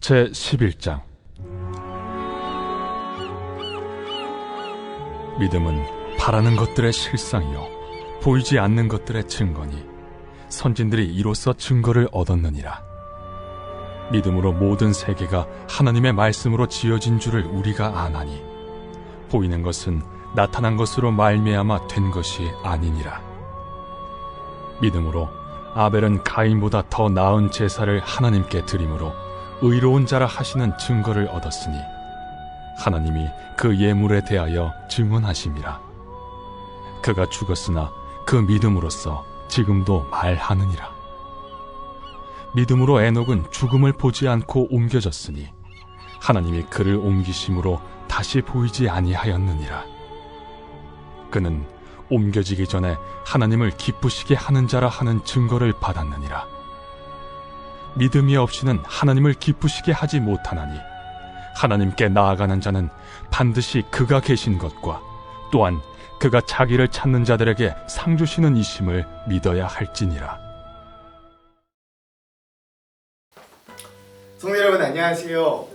제11장 믿음은 바라는 것들의 실상이요 보이지 않는 것들의 증거니 선진들이 이로써 증거를 얻었느니라. 믿음으로 모든 세계가 하나님의 말씀으로 지어진 줄을 우리가 아나니 보이는 것은 나타난 것으로 말미암아 된 것이 아니니라. 믿음으로 아벨은 가인보다 더 나은 제사를 하나님께 드림으로 의로운 자라 하시는 증거를 얻었으니 하나님이 그 예물에 대하여 증언하심이라. 그가 죽었으나 그 믿음으로써 지금도 말하느니라. 믿음으로 에녹은 죽음을 보지 않고 옮겨졌으니 하나님이 그를 옮기심으로 다시 보이지 아니하였느니라. 그는 옮겨지기 전에 하나님을 기쁘시게 하는 자라 하는 증거를 받았느니라. 믿음이 없이는 하나님을 기쁘시게 하지 못하나니 하나님께 나아가는 자는 반드시 그가 계신 것과 또한 그가 자기를 찾는 자들에게 상 주시는 이심을 믿어야 할지니라. 성도 여러분 안녕하세요.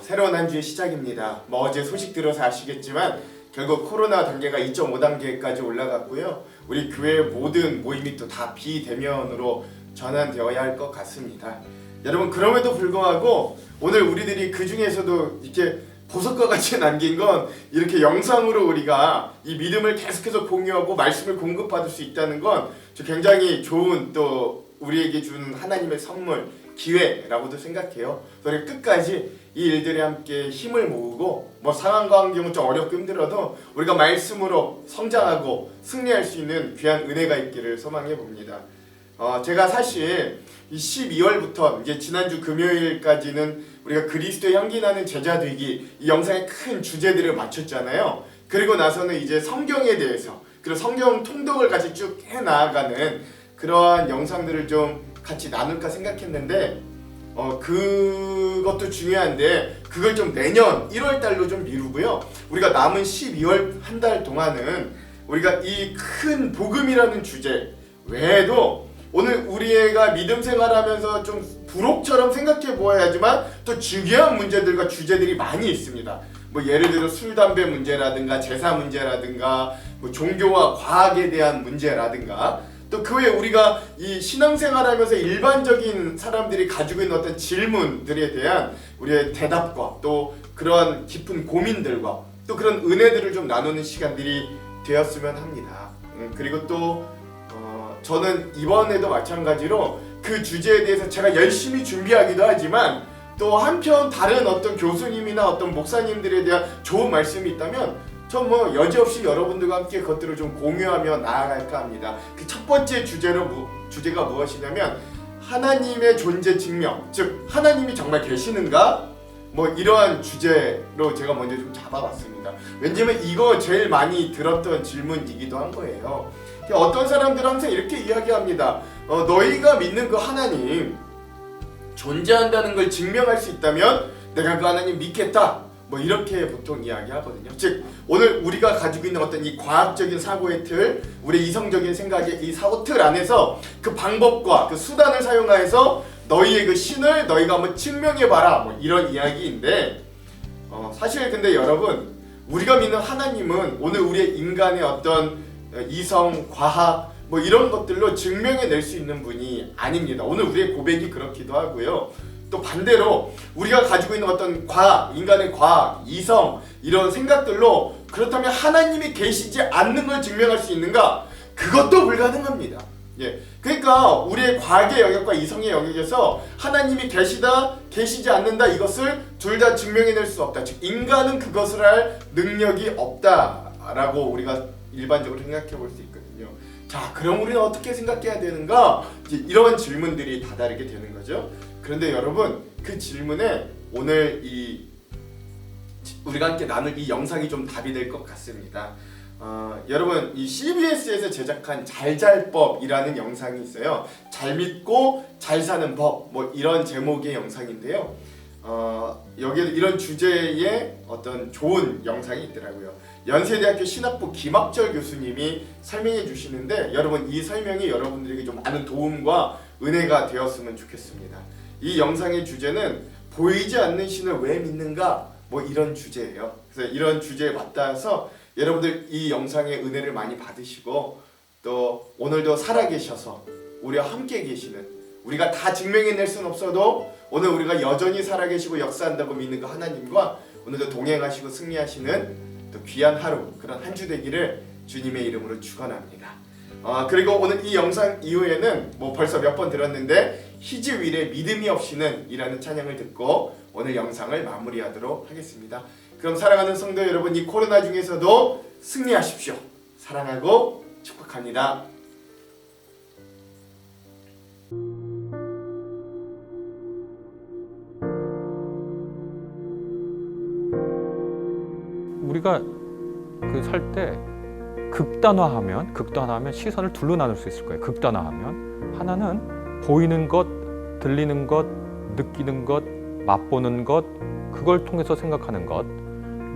새로운 한 주의 시작입니다. 어제 소식 들어서 아시겠지만 결국 코로나 단계가 2.5단계까지 올라갔고요. 우리 교회 모든 모임이 또 다 비대면으로 전환되어야 할 것 같습니다. 여러분 그럼에도 불구하고 오늘 우리들이 그 중에서도 이렇게 보석과 같이 남긴 건 이렇게 영상으로 우리가 이 믿음을 계속해서 공유하고 말씀을 공급받을 수 있다는 건 굉장히 좋은 또 우리에게 주는 하나님의 선물, 기회라고도 생각해요. 그래서 끝까지 이 일들에 함께 힘을 모으고 상황과 환경은 좀 어렵고 힘들어도 우리가 말씀으로 성장하고 승리할 수 있는 귀한 은혜가 있기를 소망해 봅니다. 제가 사실 이 12월부터 이제 지난주 금요일까지는 우리가 그리스도의 향기 나는 제자 되기 이 영상의 큰 주제들을 맞췄잖아요. 그리고 나서는 이제 성경에 대해서 그리고 성경 통독을 같이 쭉 해나가는 그러한 영상들을 좀 같이 나눌까 생각했는데 그것도 중요한데 그걸 좀 내년 1월달로 좀 미루고요. 우리가 남은 12월 한 달 동안은 우리가 이 큰 복음이라는 주제 외에도 오늘 우리가 믿음 생활하면서 좀 부록처럼 생각해 보아야지만 또 중요한 문제들과 주제들이 많이 있습니다. 예를 들어 술, 담배 문제라든가 제사 문제라든가 종교와 과학에 대한 문제라든가 또 그 외에 우리가 이 신앙생활하면서 일반적인 사람들이 가지고 있는 어떤 질문들에 대한 우리의 대답과 또 그런 깊은 고민들과 또 그런 은혜들을 좀 나누는 시간들이 되었으면 합니다. 그리고 또 저는 이번에도 마찬가지로 그 주제에 대해서 제가 열심히 준비하기도 하지만 또 한편 다른 어떤 교수님이나 어떤 목사님들에 대한 좋은 말씀이 있다면 전 여지없이 여러분들과 함께 그것들을 좀 공유하며 나아갈까 합니다. 그 첫 번째 주제가 무엇이냐면 하나님의 존재 증명, 즉 하나님이 정말 계시는가? 이러한 주제로 제가 먼저 좀 잡아봤습니다. 왜냐면 이거 제일 많이 들었던 질문이기도 한 거예요. 어떤 사람들은 항상 이렇게 이야기합니다. 너희가 믿는 그 하나님 존재한다는 걸 증명할 수 있다면 내가 그 하나님 믿겠다. 이렇게 보통 이야기하거든요. 즉 오늘 우리가 가지고 있는 어떤 이 과학적인 사고의 틀, 우리 이성적인 생각의 이 사고 틀 안에서 그 방법과 그 수단을 사용하여서 너희의 그 신을 너희가 한번 증명해봐라. 이런 이야기인데 사실 근데 여러분 우리가 믿는 하나님은 오늘 우리의 인간의 어떤 이성, 과학 이런 것들로 증명해낼 수 있는 분이 아닙니다. 오늘 우리의 고백이 그렇기도 하고요. 또 반대로 우리가 가지고 있는 어떤 과학, 인간의 과학, 이성 이런 생각들로 그렇다면 하나님이 계시지 않는 걸 증명할 수 있는가? 그것도 불가능합니다. 그러니까 우리의 과학의 영역과 이성의 영역에서 하나님이 계시다, 계시지 않는다 이것을 둘 다 증명해낼 수 없다. 즉 인간은 그것을 할 능력이 없다라고 우리가 일반적으로 생각해 볼 수 있거든요. 자, 그럼 우리는 어떻게 생각해야 되는가? 이런 질문들이 다다르게 되는 거죠. 그런데 여러분 그 질문에 오늘 우리가 함께 나눌 이 영상이 좀 답이 될 것 같습니다. 여러분 이 CBS에서 제작한 잘잘법이라는 영상이 있어요. 잘 믿고 잘 사는 법 이런 제목의 영상인데요. 여기에 이런 주제의 어떤 좋은 영상이 있더라고요. 연세대학교 신학부 김학절 교수님이 설명해 주시는데 여러분 이 설명이 여러분들에게 좀 많은 도움과 은혜가 되었으면 좋겠습니다. 이 영상의 주제는 보이지 않는 신을 왜 믿는가? 뭐 이런 주제예요. 그래서 이런 주제에 맞닿아서 여러분들 이 영상의 은혜를 많이 받으시고 또 오늘도 살아계셔서 우리와 함께 계시는, 우리가 다 증명해낼 수는 없어도 오늘 우리가 여전히 살아계시고 역사한다고 믿는 그 하나님과 오늘도 동행하시고 승리하시는 또 귀한 하루, 그런 한 주 되기를 주님의 이름으로 축원합니다. 그리고 오늘 이 영상 이후에는 뭐 벌써 몇 번 들었는데 히즈윌의 믿음이 없이는 이라는 찬양을 듣고 오늘 영상을 마무리하도록 하겠습니다. 그럼 사랑하는 성도 여러분, 이 코로나 중에서도 승리하십시오. 사랑하고 축복합니다. 우리가 살 때 극단화하면 시선을 둘로 나눌 수 있을 거예요. 극단화하면 하나는 보이는 것, 들리는 것, 느끼는 것, 맛보는 것, 그걸 통해서 생각하는 것,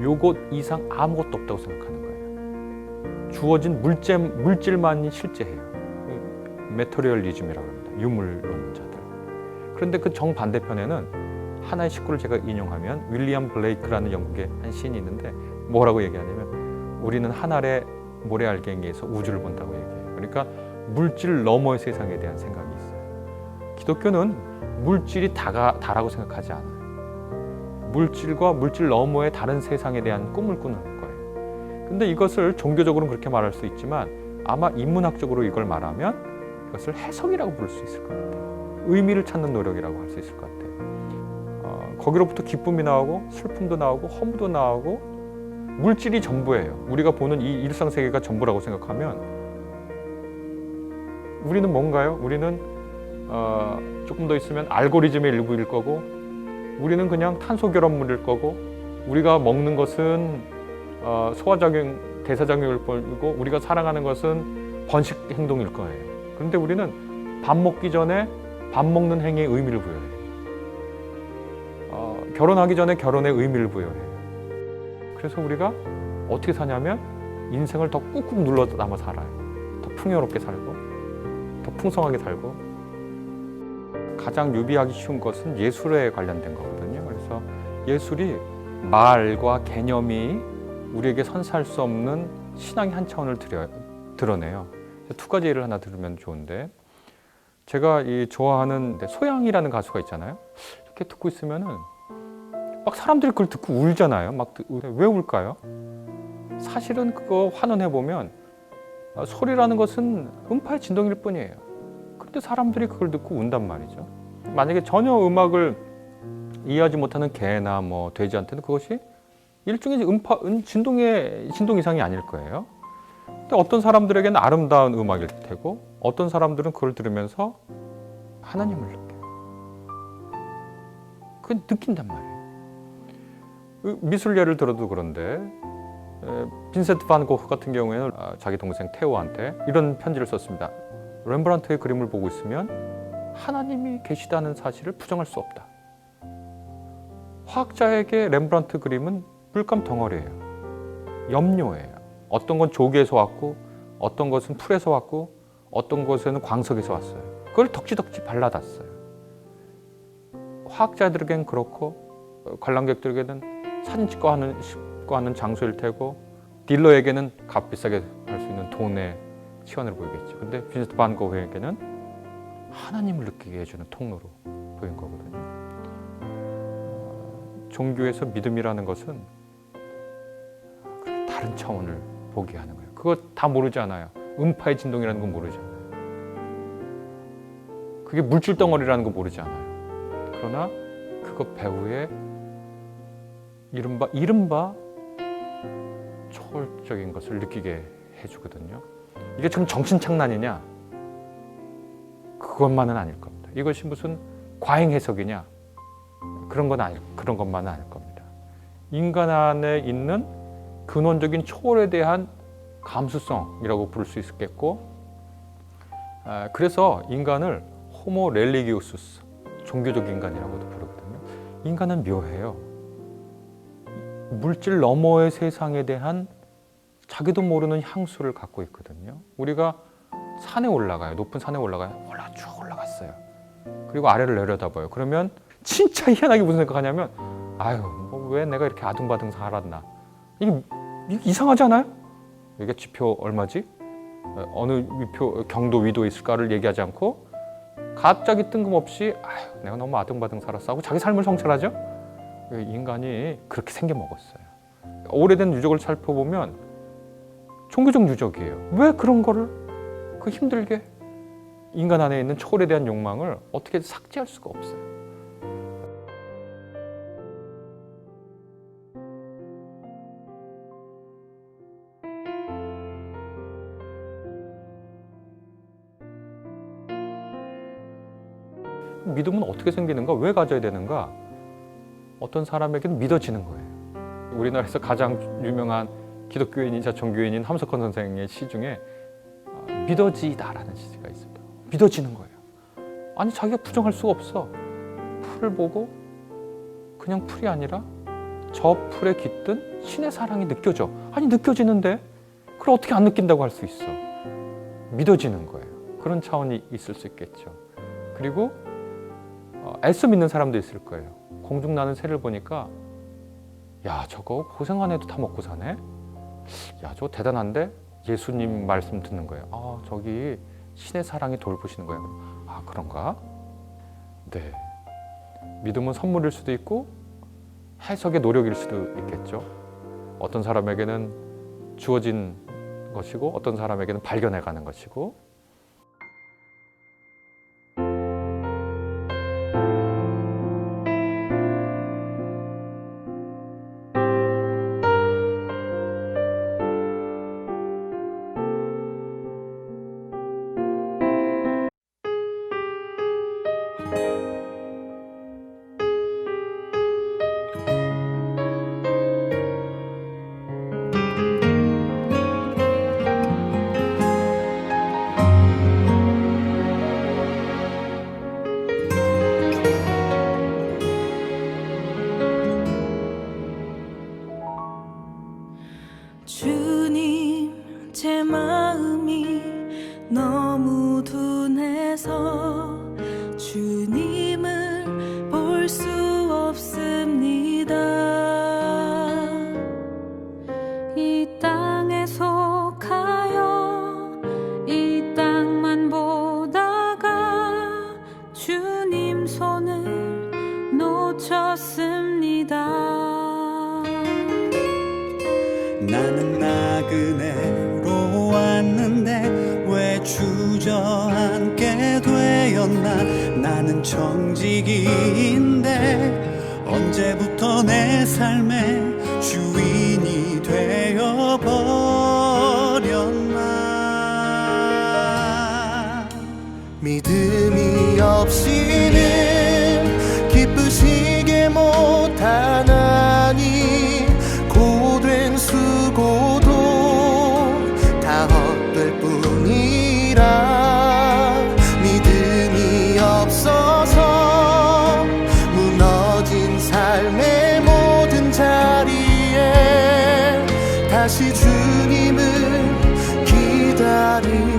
요것 이상 아무것도 없다고 생각하는 거예요. 주어진 물질만이 실제해요. 메터리얼리즘이라고 합니다. 유물론자들. 그런데 그 정반대편에는 하나의 식구를 제가 인용하면 윌리엄 블레이크라는 영국의 한 시인이 있는데 뭐라고 얘기하냐면 우리는 한 알의 모래알갱이에서 우주를 본다고 얘기해요. 그러니까 물질 너머의 세상에 대한 생각이 있어요. 기독교는 물질이 다라고 생각하지 않아요. 물질과 물질 너머의 다른 세상에 대한 꿈을 꾸는 거예요. 근데 이것을 종교적으로는 그렇게 말할 수 있지만 아마 인문학적으로 이걸 말하면 이것을 해석이라고 부를 수 있을 것 같아요. 의미를 찾는 노력이라고 할 수 있을 것 같아요. 거기로부터 기쁨이 나오고 슬픔도 나오고 허무도 나오고 물질이 전부예요. 우리가 보는 이 일상세계가 전부라고 생각하면 우리는 뭔가요? 우리는 조금 더 있으면 알고리즘의 일부일 거고 우리는 그냥 탄소 결합물일 거고 우리가 먹는 것은 소화작용, 대사작용일 거고 우리가 사랑하는 것은 번식 행동일 거예요. 그런데 우리는 밥 먹기 전에 밥 먹는 행위에 의미를 부여해요. 결혼하기 전에 결혼에 의미를 부여해요. 그래서 우리가 어떻게 사냐면 인생을 더 꾹꾹 눌러 담아 살아요. 더 풍요롭게 살고 더 풍성하게 살고 가장 유비하기 쉬운 것은 예술에 관련된 거거든요. 그래서 예술이 말과 개념이 우리에게 선사할 수 없는 신앙의 한 차원을 드러내요. 두 가지 예를 하나 들으면 좋은데 제가 좋아하는 소양이라는 가수가 있잖아요. 이렇게 듣고 있으면은 막 사람들이 그걸 듣고 울잖아요. 왜 울까요? 사실은 그거 환원해 보면 소리라는 것은 음파의 진동일 뿐이에요. 그런데 사람들이 그걸 듣고 운단 말이죠. 만약에 전혀 음악을 이해하지 못하는 개나 뭐 돼지한테는 그것이 일종의 진동 이상이 아닐 거예요. 근데 어떤 사람들에게는 아름다운 음악일 테고 어떤 사람들은 그걸 들으면서 하나님을 느껴요. 그걸 느낀단 말이에요. 미술 예를 들어도 그런데 빈센트 반 고흐 같은 경우에는 자기 동생 테오한테 이런 편지를 썼습니다. 렘브란트의 그림을 보고 있으면 하나님이 계시다는 사실을 부정할 수 없다. 화학자에게 렘브란트 그림은 물감 덩어리예요. 염료예요. 어떤 건 조개에서 왔고 어떤 것은 풀에서 왔고 어떤 것에는 광석에서 왔어요. 그걸 덕지덕지 발라놨어요. 화학자들에겐 그렇고 관람객들에게는 사진 찍고 하는 장소일 테고 딜러에게는 값비싸게 할 수 있는 돈의 시원을 보이겠죠. 근데 빈센트 반 고흐에게는 하나님을 느끼게 해주는 통로로 보인 거거든요. 종교에서 믿음이라는 것은 다른 차원을 보게 하는 거예요. 그거 다 모르잖아요. 음파의 진동이라는 건 모르잖아요. 그게 물질 덩어리라는 거 모르잖아요. 그러나 그거 배후에 이른바 초월적인 것을 느끼게 해주거든요. 이게 지금 정신착란이냐? 그것만은 아닐 겁니다. 이것이 무슨 과잉 해석이냐? 그런 것만은 아닐 겁니다. 인간 안에 있는 근원적인 초월에 대한 감수성이라고 부를 수 있겠고, 그래서 인간을 호모 렐리기우스스, 종교적 인간이라고도 부르거든요. 인간은 묘해요. 물질 너머의 세상에 대한 자기도 모르는 향수를 갖고 있거든요. 우리가 산에 올라가요. 높은 산에 올라가요. 쭉 올라갔어요. 그리고 아래를 내려다봐요. 그러면 진짜 희한하게 무슨 생각하냐면 아유 뭐 왜 내가 이렇게 아둥바둥 살았나. 이게 이상하지 않아요? 이게 지표 얼마지? 어느 위표 경도 위도에 있을까를 얘기하지 않고 갑자기 뜬금없이 아유 내가 너무 아둥바둥 살았어 하고 자기 삶을 성찰하죠. 인간이 그렇게 생겨먹었어요. 오래된 유적을 살펴보면 종교적 유적이에요. 왜 그런 거를 그 힘들게 인간 안에 있는 초월에 대한 욕망을 어떻게 삭제할 수가 없어요. 믿음은 어떻게 생기는가? 왜 가져야 되는가? 어떤 사람에게는 믿어지는 거예요. 우리나라에서 가장 유명한 기독교인이자 종교인인 함석헌 선생의 시 중에 믿어지다라는 시가 있습니다. 믿어지는 거예요. 아니 자기가 부정할 수가 없어. 풀을 보고 그냥 풀이 아니라 저 풀에 깃든 신의 사랑이 느껴져. 아니 느껴지는데 그걸 어떻게 안 느낀다고 할 수 있어. 믿어지는 거예요. 그런 차원이 있을 수 있겠죠. 그리고 애써 믿는 사람도 있을 거예요. 공중나는 새를 보니까 야 저거 고생 안 해도 다 먹고 사네. 야 저거 대단한데? 예수님 말씀 듣는 거예요. 아 저기 신의 사랑이 돌보시는 거예요. 아 그런가? 네. 믿음은 선물일 수도 있고 해석의 노력일 수도 있겠죠. 어떤 사람에게는 주어진 것이고 어떤 사람에게는 발견해가는 것이고. 주님 제 마음이 너무 둔해서 주님을 볼 수 없습니다. 이 땅에 속하여 이 땅만 보다가 주님 손을 놓쳤습니다. 나는 나그네로 왔는데 왜 주저앉게 되었나. 나는 청지기인데 언제부터 내 삶의 주인이 되어버렸나. 믿음이 없이는 기쁘시게 못하나니 고된 수고도 다 헛될 뿐이라. 믿음이 없어서 무너진 삶의 모든 자리에 다시 주님을 기다립니다.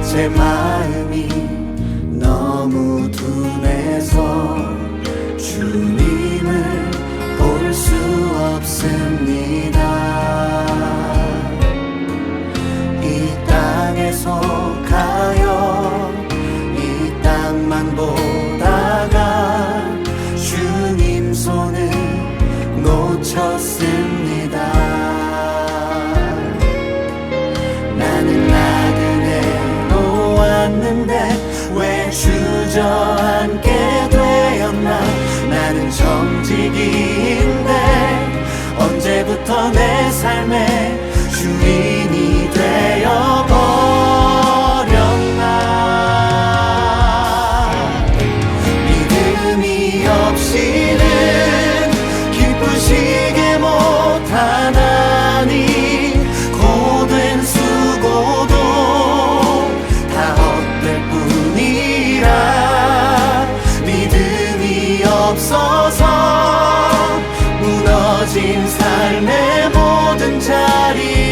제 마음이 너무 둔해서 주님을 볼 수 없습니다. 이 땅에 속하여 이 땅만 보다가 주님 손을 놓쳤습니다. 나는 나그네로 왔는데 왜 주저앉게 되었나. 나는 정직인데 언제부터 내 삶의 주인이 되어버렸나. 믿음이 없이는 기쁘시게 못하나니 고된 수고도 다 헛될 뿐이라. 믿음이 없어서 무너진 삶의 모든 자리